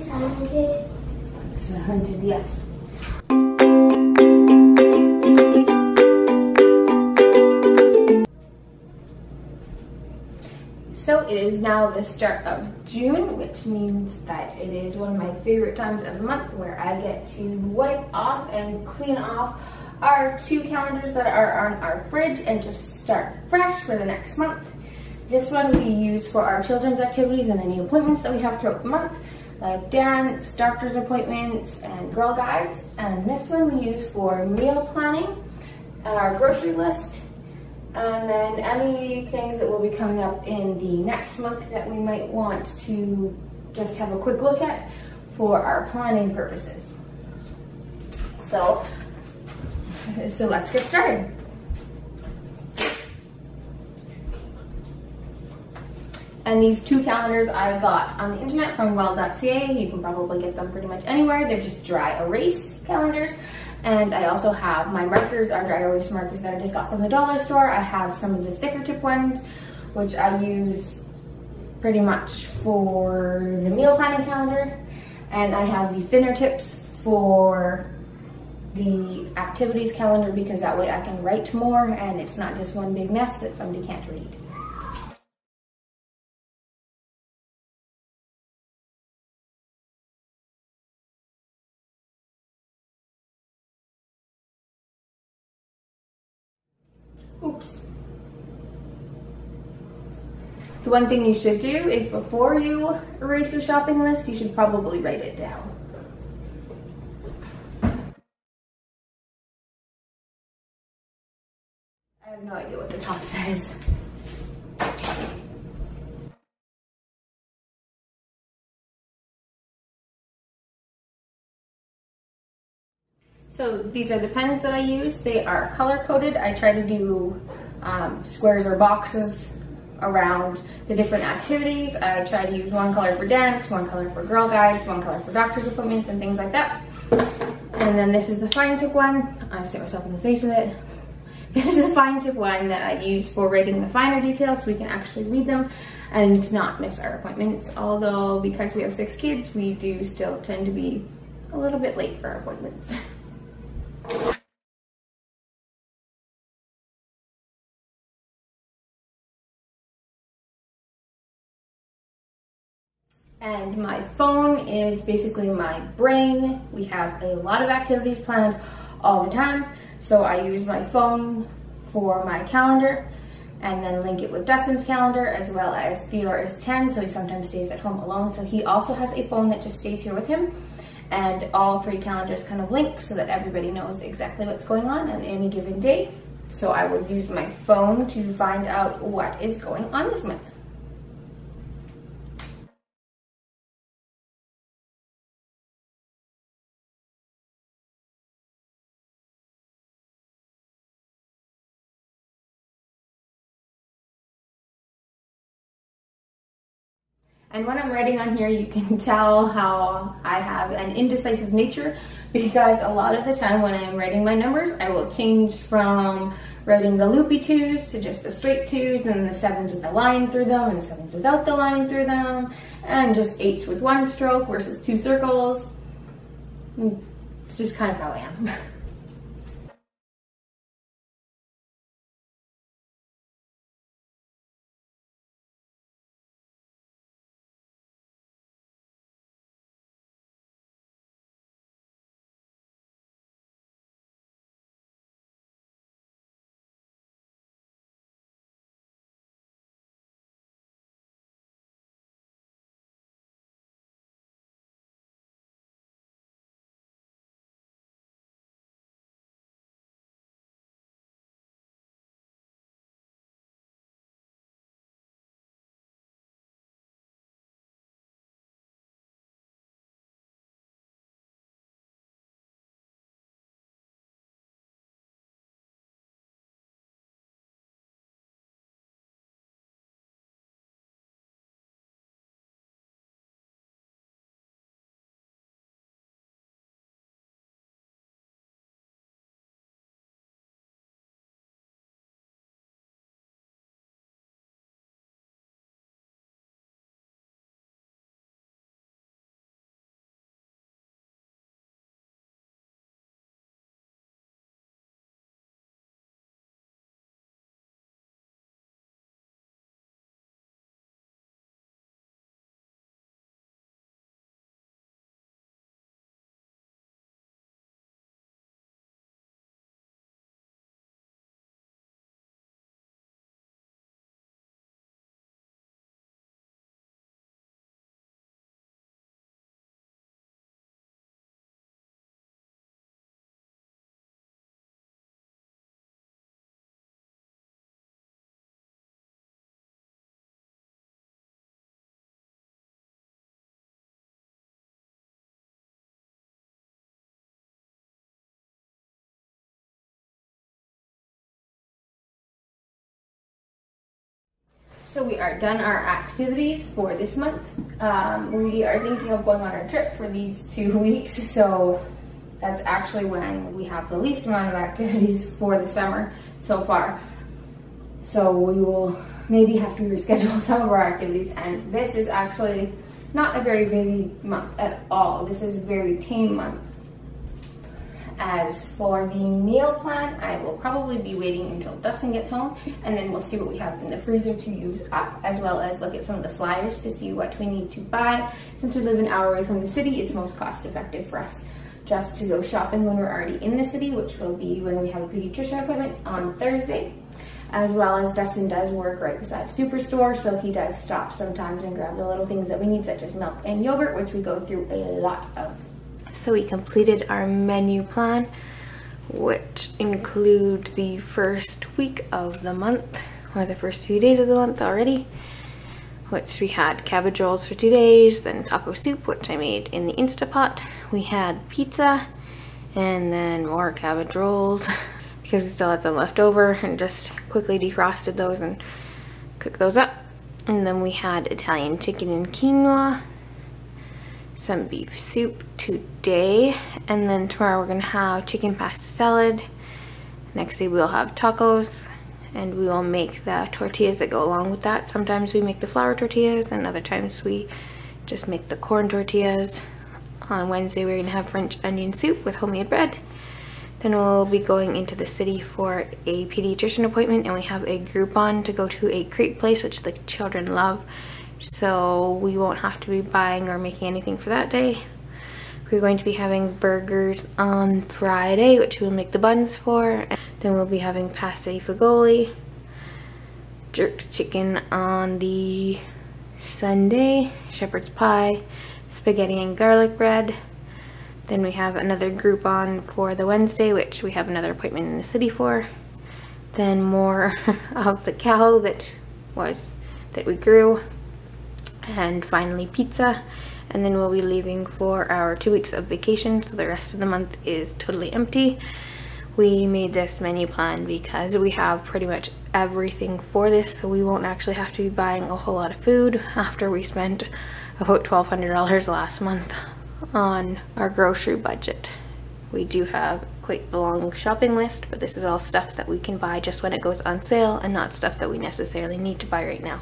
Silent. Silent, yes. So it is now the start of June, which means that it is one of my favorite times of the month where I get to wipe off and clean off our 2 calendars that are on our fridge and just start fresh for the next month. This one we use for our children's activities and any appointments that we have throughout the month, like dance, doctor's appointments, and Girl Guides. And this one we use for meal planning, our grocery list, and then any things that will be coming up in the next month that we might want to just have a quick look at for our planning purposes. So let's get started. And these 2 calendars I got on the internet from well.ca. You can probably get them pretty much anywhere. They're just dry erase calendars. And I also have my markers, our dry erase markers that I just got from the dollar store. I have some of the sticker tip ones, which I use pretty much for the meal planning calendar. And I have the thinner tips for the activities calendar because that way I can write more and it's not just one big mess that somebody can't read. Oops. The one thing you should do is before you erase your shopping list, you should probably write it down. I have no idea what the top says. So these are the pens that I use. They are color coded. I try to do squares or boxes around the different activities. I try to use one color for dance, one color for Girl Guides, one color for doctor's appointments and things like that. And then this is the fine tip one. I just hit myself in the face with it. This is the fine tip one that I use for writing the finer details so we can actually read them and not miss our appointments. Although because we have 6 kids, we do still tend to be a little bit late for our appointments. And my phone is basically my brain. We have a lot of activities planned all the time. So I use my phone for my calendar and then link it with Dustin's calendar, as well as Theodore is 10, so he sometimes stays at home alone. So he also has a phone that just stays here with him. And all 3 calendars kind of link so that everybody knows exactly what's going on any given day. So I would use my phone to find out what is going on this month. And when I'm writing on here, you can tell how I have an indecisive nature because a lot of the time when I'm writing my numbers, I will change from writing the loopy 2s to just the straight 2s, and the 7s with a line through them, and 7s without the line through them, and just 8s with 1 stroke versus 2 circles. It's just kind of how I am. So we are done our activities for this month. We are thinking of going on our trip for these 2 weeks, so that's actually when we have the least amount of activities for the summer so far. So we will maybe have to reschedule some of our activities, and this is actually not a very busy month at all. This is a very tame month. As for the meal plan, I will probably be waiting until Dustin gets home, and then we'll see what we have in the freezer to use up, as well as look at some of the flyers to see what we need to buy. Since we live an hour away from the city, it's most cost effective for us just to go shopping when we're already in the city, which will be when we have a pediatrician appointment on Thursday. As well as Dustin does work right beside a superstore, so he does stop sometimes and grab the little things that we need, such as milk and yogurt, which we go through a lot of. So we completed our menu plan, which includes the first week of the month, or the first few days of the month already, which we had cabbage rolls for 2 days, then taco soup, which I made in the Instapot. We had pizza, and then more cabbage rolls, because we still had some left over, and just quickly defrosted those and cooked those up. And then we had Italian chicken and quinoa, some beef soup today, and then tomorrow we're gonna have chicken pasta salad. Next day we'll have tacos, and we will make the tortillas that go along with that. Sometimes we make the flour tortillas, and other times we just make the corn tortillas. On Wednesday we're gonna have French onion soup with homemade bread. Then we'll be going into the city for a pediatrician appointment, and we have a Groupon to go to a crepe place, which the children love. So we won't have to be buying or making anything for that day. We're going to be having burgers on Friday, which we'll make the buns for. Then we'll be having pasta fagoli, jerk chicken on the Sunday, shepherd's pie, spaghetti and garlic bread. Then we have another Groupon for the Wednesday, which we have another appointment in the city for. Then more of the cow that we grew. And finally pizza. And then we'll be leaving for our 2 weeks of vacation, so the rest of the month is totally empty. We made this menu plan because we have pretty much everything for this, so we won't actually have to be buying a whole lot of food after we spent about $1,200 last month on our grocery budget. We do have quite a long shopping list, but this is all stuff that we can buy just when it goes on sale and not stuff that we necessarily need to buy right now.